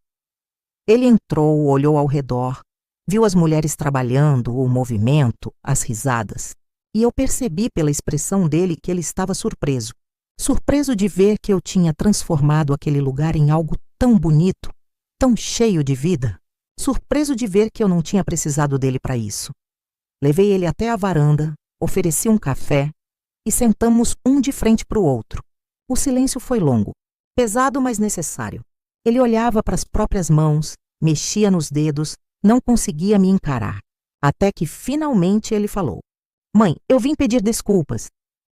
Ele entrou, olhou ao redor, viu as mulheres trabalhando, o movimento, as risadas. E eu percebi pela expressão dele que ele estava surpreso. Surpreso de ver que eu tinha transformado aquele lugar em algo tão bonito, tão cheio de vida. Surpreso de ver que eu não tinha precisado dele para isso. Levei ele até a varanda, ofereci um café e sentamos um de frente para o outro. O silêncio foi longo, pesado, mas necessário. Ele olhava para as próprias mãos, mexia nos dedos, não conseguia me encarar. Até que finalmente ele falou. Mãe, eu vim pedir desculpas.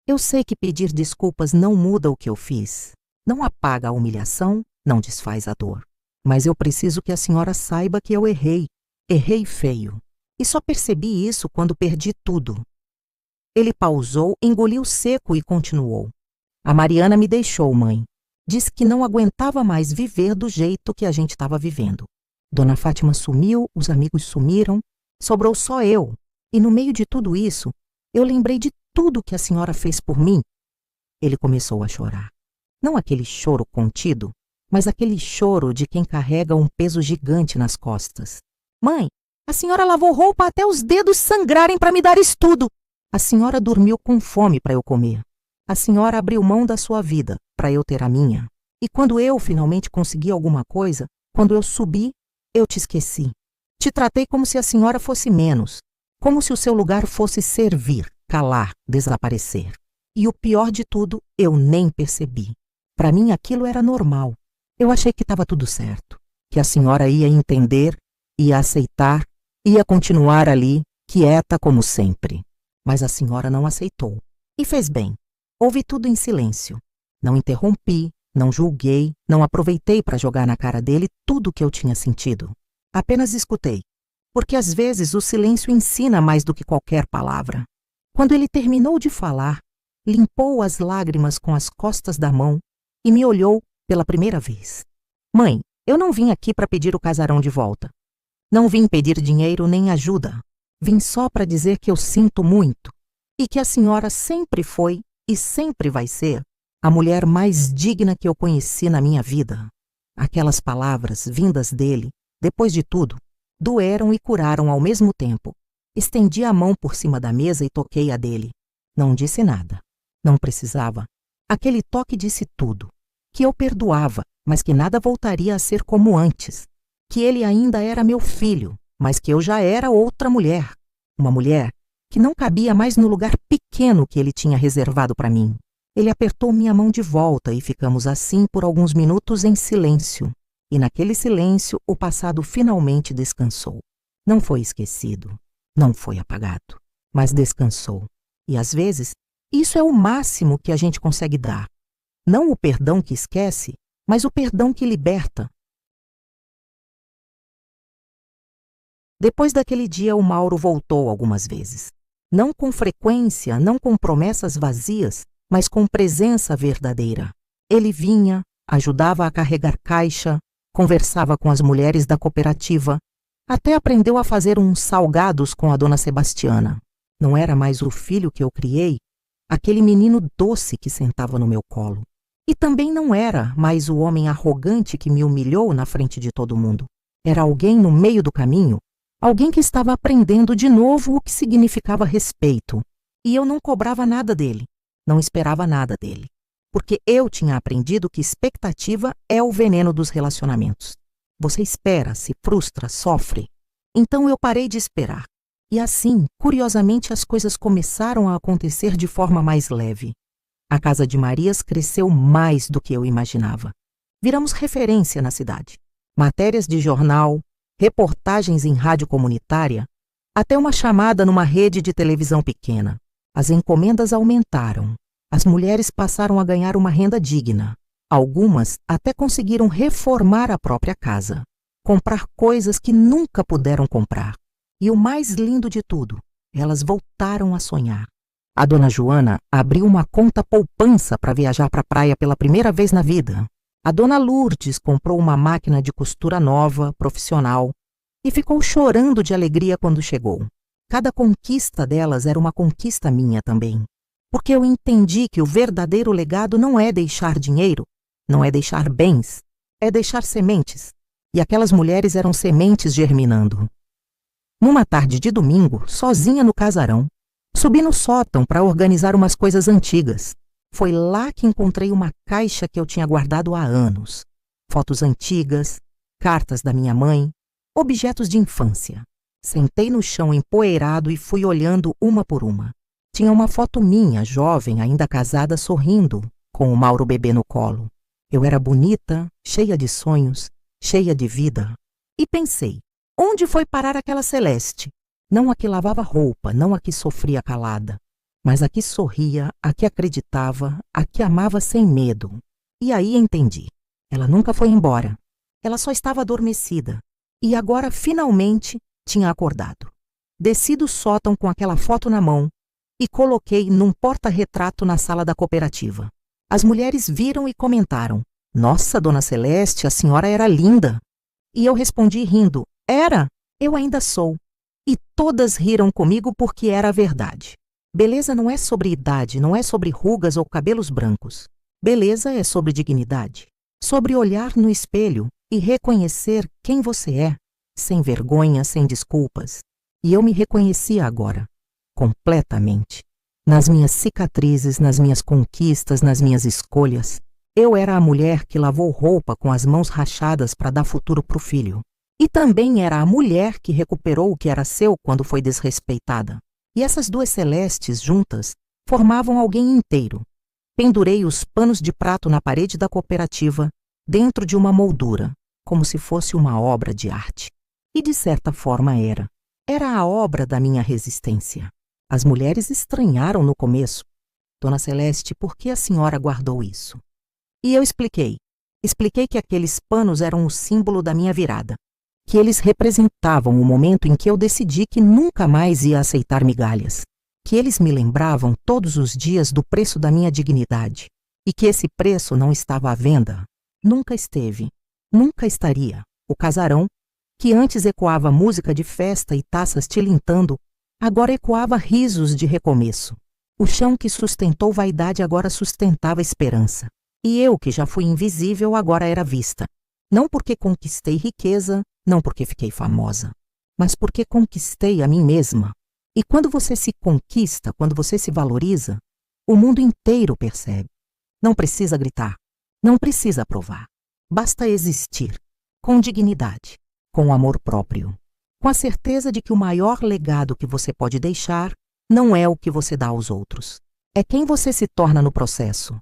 Eu sei que pedir desculpas não muda o que eu fiz. Não apaga a humilhação, não desfaz a dor. Mas eu preciso que a senhora saiba que eu errei. Errei feio. E só percebi isso quando perdi tudo. Ele pausou, engoliu seco e continuou. A Mariana me deixou, mãe. Disse que não aguentava mais viver do jeito que a gente estava vivendo. Dona Fátima sumiu, os amigos sumiram, sobrou só eu. E no meio de tudo isso, eu lembrei de tudo que a senhora fez por mim. Ele começou a chorar. Não aquele choro contido, mas aquele choro de quem carrega um peso gigante nas costas. Mãe, a senhora lavou roupa até os dedos sangrarem para me dar isso tudo. A senhora dormiu com fome para eu comer. A senhora abriu mão da sua vida para eu ter a minha. E quando eu finalmente consegui alguma coisa, quando eu subi, eu te esqueci. Te tratei como se a senhora fosse menos, como se o seu lugar fosse servir, calar, desaparecer. E o pior de tudo, eu nem percebi. Para mim aquilo era normal. Eu achei que estava tudo certo, que a senhora ia entender, ia aceitar, ia continuar ali, quieta como sempre. Mas a senhora não aceitou. E fez bem. Ouvi tudo em silêncio. Não interrompi, não julguei, não aproveitei para jogar na cara dele tudo o que eu tinha sentido. Apenas escutei, porque às vezes o silêncio ensina mais do que qualquer palavra. Quando ele terminou de falar, limpou as lágrimas com as costas da mão e me olhou pela primeira vez. Mãe, eu não vim aqui para pedir o casarão de volta. Não vim pedir dinheiro nem ajuda. Vim só para dizer que eu sinto muito e que a senhora sempre foi e sempre vai ser a mulher mais digna que eu conheci na minha vida. Aquelas palavras vindas dele, depois de tudo, doeram e curaram ao mesmo tempo. Estendi a mão por cima da mesa e toquei a dele. Não disse nada. Não precisava. Aquele toque disse tudo. Que eu perdoava, mas que nada voltaria a ser como antes. Que ele ainda era meu filho, mas que eu já era outra mulher. Uma mulher que não cabia mais no lugar pequeno que ele tinha reservado para mim. Ele apertou minha mão de volta e ficamos assim por alguns minutos em silêncio. E naquele silêncio o passado finalmente descansou. Não foi esquecido, não foi apagado, mas descansou. E às vezes, isso é o máximo que a gente consegue dar. Não o perdão que esquece, mas o perdão que liberta. Depois daquele dia, o Mauro voltou algumas vezes. Não com frequência, não com promessas vazias, mas com presença verdadeira. Ele vinha, ajudava a carregar caixa, conversava com as mulheres da cooperativa, até aprendeu a fazer uns salgados com a dona Sebastiana. Não era mais o filho que eu criei, aquele menino doce que sentava no meu colo. E também não era mais o homem arrogante que me humilhou na frente de todo mundo. Era alguém no meio do caminho, alguém que estava aprendendo de novo o que significava respeito. E eu não cobrava nada dele, não esperava nada dele. Porque eu tinha aprendido que expectativa é o veneno dos relacionamentos. Você espera, se frustra, sofre. Então eu parei de esperar. E assim, curiosamente, as coisas começaram a acontecer de forma mais leve. A Casa de Marias cresceu mais do que eu imaginava. Viramos referência na cidade. Matérias de jornal, reportagens em rádio comunitária, até uma chamada numa rede de televisão pequena. As encomendas aumentaram. As mulheres passaram a ganhar uma renda digna. Algumas até conseguiram reformar a própria casa, comprar coisas que nunca puderam comprar. E o mais lindo de tudo, elas voltaram a sonhar. A dona Joana abriu uma conta poupança para viajar para a praia pela primeira vez na vida. A dona Lourdes comprou uma máquina de costura nova, profissional, e ficou chorando de alegria quando chegou. Cada conquista delas era uma conquista minha também. Porque eu entendi que o verdadeiro legado não é deixar dinheiro, não é deixar bens, é deixar sementes. E aquelas mulheres eram sementes germinando. Numa tarde de domingo, sozinha no casarão, subi no sótão para organizar umas coisas antigas. Foi lá que encontrei uma caixa que eu tinha guardado há anos. Fotos antigas, cartas da minha mãe, objetos de infância. Sentei no chão empoeirado e fui olhando uma por uma. Tinha uma foto minha, jovem, ainda casada, sorrindo, com o Mauro bebê no colo. Eu era bonita, cheia de sonhos, cheia de vida. E pensei, onde foi parar aquela Celeste? Não a que lavava roupa, não a que sofria calada, mas a que sorria, a que acreditava, a que amava sem medo. E aí entendi. Ela nunca foi embora. Ela só estava adormecida. E agora, finalmente, tinha acordado. Desci do sótão com aquela foto na mão e coloquei num porta-retrato na sala da cooperativa. As mulheres viram e comentaram: "Nossa, dona Celeste, a senhora era linda." E eu respondi rindo: "Era, eu ainda sou." E todas riram comigo porque era a verdade. Beleza não é sobre idade, não é sobre rugas ou cabelos brancos. Beleza é sobre dignidade, sobre olhar no espelho e reconhecer quem você é, sem vergonha, sem desculpas. E eu me reconhecia agora, completamente. Nas minhas cicatrizes, nas minhas conquistas, nas minhas escolhas. Eu era a mulher que lavou roupa com as mãos rachadas para dar futuro para o filho. E também era a mulher que recuperou o que era seu quando foi desrespeitada. E essas duas Celestes juntas formavam alguém inteiro. Pendurei os panos de prato na parede da cooperativa, dentro de uma moldura, como se fosse uma obra de arte. E de certa forma era. Era a obra da minha resistência. As mulheres estranharam no começo. "Dona Celeste, por que a senhora guardou isso?" E eu expliquei. Expliquei que aqueles panos eram o símbolo da minha virada. Que eles representavam o momento em que eu decidi que nunca mais ia aceitar migalhas. Que eles me lembravam todos os dias do preço da minha dignidade. E que esse preço não estava à venda. Nunca esteve. Nunca estaria. O casarão, que antes ecoava música de festa e taças tilintando, agora ecoava risos de recomeço. O chão que sustentou vaidade agora sustentava esperança. E eu, que já fui invisível, agora era vista. Não porque conquistei riqueza, não porque fiquei famosa, mas porque conquistei a mim mesma. E quando você se conquista, quando você se valoriza, o mundo inteiro percebe. Não precisa gritar, não precisa provar. Basta existir, com dignidade, com amor próprio, com a certeza de que o maior legado que você pode deixar não é o que você dá aos outros. É quem você se torna no processo.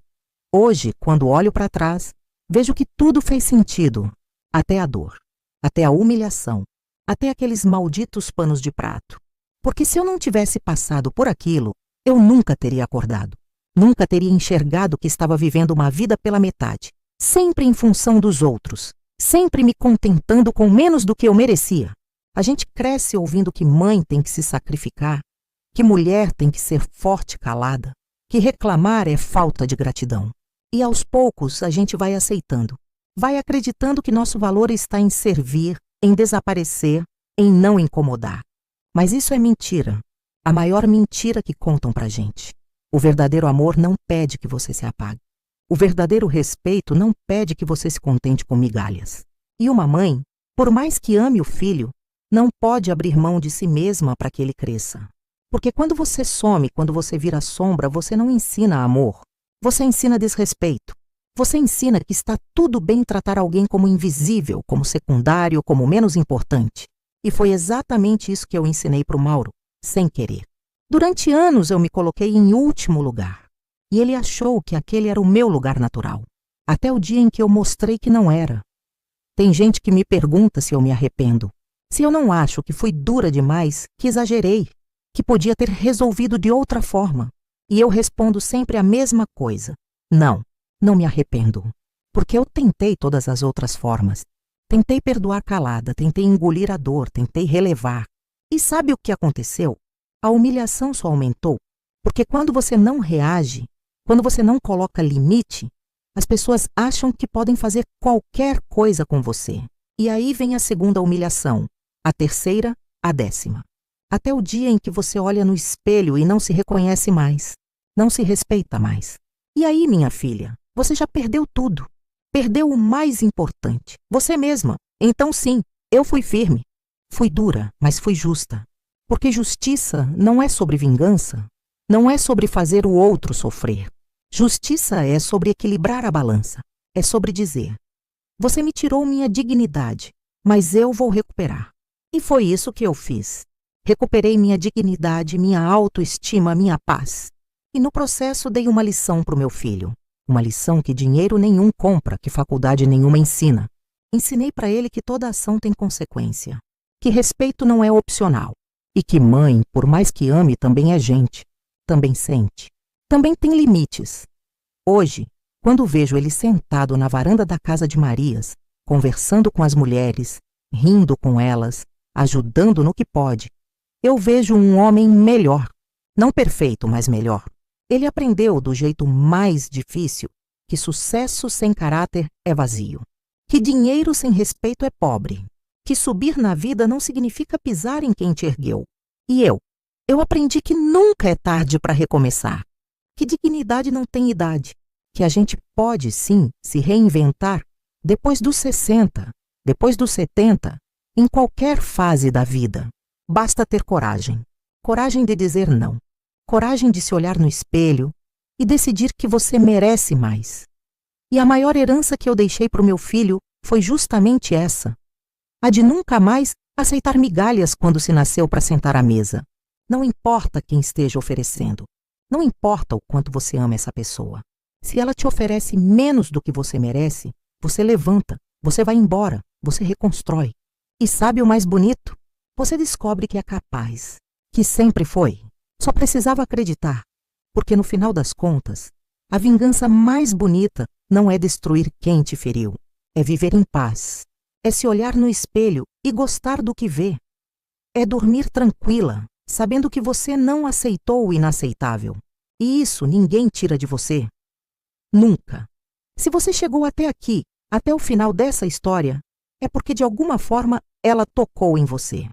Hoje, quando olho para trás, vejo que tudo fez sentido, até a dor, até a humilhação, até aqueles malditos panos de prato. Porque se eu não tivesse passado por aquilo, eu nunca teria acordado. Nunca teria enxergado que estava vivendo uma vida pela metade, sempre em função dos outros, sempre me contentando com menos do que eu merecia. A gente cresce ouvindo que mãe tem que se sacrificar, que mulher tem que ser forte e calada, que reclamar é falta de gratidão. E aos poucos a gente vai aceitando, vai acreditando que nosso valor está em servir, em desaparecer, em não incomodar. Mas isso é mentira, a maior mentira que contam pra gente. O verdadeiro amor não pede que você se apague. O verdadeiro respeito não pede que você se contente com migalhas. E uma mãe, por mais que ame o filho, não pode abrir mão de si mesma para que ele cresça. Porque quando você some, quando você vira sombra, você não ensina amor. Você ensina desrespeito. Você ensina que está tudo bem tratar alguém como invisível, como secundário, como menos importante. E foi exatamente isso que eu ensinei para o Mauro, sem querer. Durante anos eu me coloquei em último lugar. E ele achou que aquele era o meu lugar natural. Até o dia em que eu mostrei que não era. Tem gente que me pergunta se eu me arrependo. Se eu não acho que fui dura demais, que exagerei, que podia ter resolvido de outra forma. E eu respondo sempre a mesma coisa. Não, não me arrependo. Porque eu tentei todas as outras formas. Tentei perdoar calada, tentei engolir a dor, tentei relevar. E sabe o que aconteceu? A humilhação só aumentou. Porque quando você não reage, quando você não coloca limite, as pessoas acham que podem fazer qualquer coisa com você. E aí vem a segunda humilhação, a terceira, a 10ª. Até o dia em que você olha no espelho e não se reconhece mais, não se respeita mais. E aí, minha filha, você já perdeu tudo. Perdeu o mais importante, você mesma. Então sim, eu fui firme. Fui dura, mas fui justa. Porque justiça não é sobre vingança, não é sobre fazer o outro sofrer. Justiça é sobre equilibrar a balança. É sobre dizer: você me tirou minha dignidade, mas eu vou recuperar. E foi isso que eu fiz. Recuperei minha dignidade, minha autoestima, minha paz. E no processo dei uma lição para o meu filho. Uma lição que dinheiro nenhum compra, que faculdade nenhuma ensina. Ensinei para ele que toda ação tem consequência. Que respeito não é opcional. E que mãe, por mais que ame, também é gente. Também sente. Também tem limites. Hoje, quando vejo ele sentado na varanda da casa de Marias, conversando com as mulheres, rindo com elas, ajudando no que pode, eu vejo um homem melhor. Não perfeito, mas melhor. Ele aprendeu do jeito mais difícil que sucesso sem caráter é vazio. Que dinheiro sem respeito é pobre. Que subir na vida não significa pisar em quem te ergueu. E eu aprendi que nunca é tarde para recomeçar. Que dignidade não tem idade. Que a gente pode, sim, se reinventar depois dos 60, depois dos 70, em qualquer fase da vida. Basta ter coragem. Coragem de dizer não. Coragem de se olhar no espelho e decidir que você merece mais. E a maior herança que eu deixei para o meu filho foi justamente essa. A de nunca mais aceitar migalhas quando se nasceu para sentar à mesa. Não importa quem esteja oferecendo. Não importa o quanto você ama essa pessoa. Se ela te oferece menos do que você merece, você levanta, você vai embora, você reconstrói. E sabe o mais bonito? Você descobre que é capaz, que sempre foi. Só precisava acreditar, porque no final das contas, a vingança mais bonita não é destruir quem te feriu, é viver em paz, é se olhar no espelho e gostar do que vê, é dormir tranquila, sabendo que você não aceitou o inaceitável. E isso ninguém tira de você. Nunca. Se você chegou até aqui, até o final dessa história, é porque de alguma forma ela tocou em você.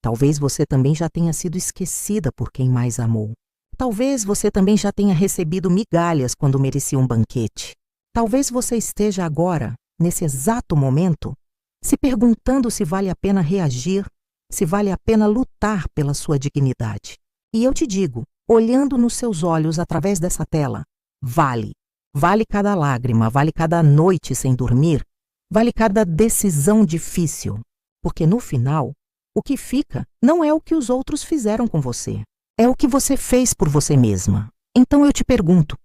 Talvez você também já tenha sido esquecida por quem mais amou. Talvez você também já tenha recebido migalhas quando merecia um banquete. Talvez você esteja agora, nesse exato momento, se perguntando se vale a pena reagir, se vale a pena lutar pela sua dignidade. E eu te digo, olhando nos seus olhos através dessa tela, vale. Vale cada lágrima, vale cada noite sem dormir, vale cada decisão difícil. Porque no final, o que fica não é o que os outros fizeram com você, é o que você fez por você mesma. Então eu te pergunto,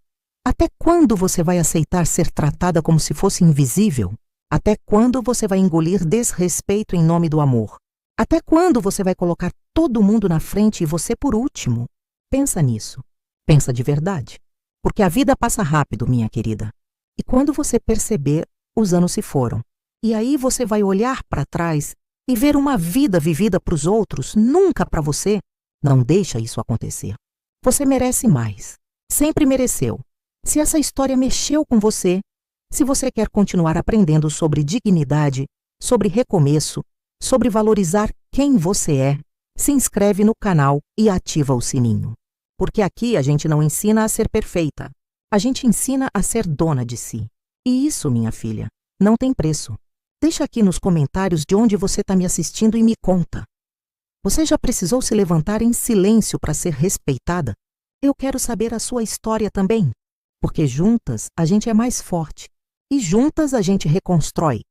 até quando você vai aceitar ser tratada como se fosse invisível? Até quando você vai engolir desrespeito em nome do amor? Até quando você vai colocar todo mundo na frente e você por último? Pensa nisso. Pensa de verdade. Porque a vida passa rápido, minha querida. E quando você perceber, os anos se foram. E aí você vai olhar para trás e ver uma vida vivida para os outros, nunca para você. Não deixa isso acontecer. Você merece mais. Sempre mereceu. Se essa história mexeu com você, se você quer continuar aprendendo sobre dignidade, sobre recomeço, sobre valorizar quem você é, se inscreve no canal e ativa o sininho. Porque aqui a gente não ensina a ser perfeita. A gente ensina a ser dona de si. E isso, minha filha, não tem preço. Deixa aqui nos comentários de onde você está me assistindo e me conta. Você já precisou se levantar em silêncio para ser respeitada? Eu quero saber a sua história também. Porque juntas a gente é mais forte. E juntas a gente reconstrói.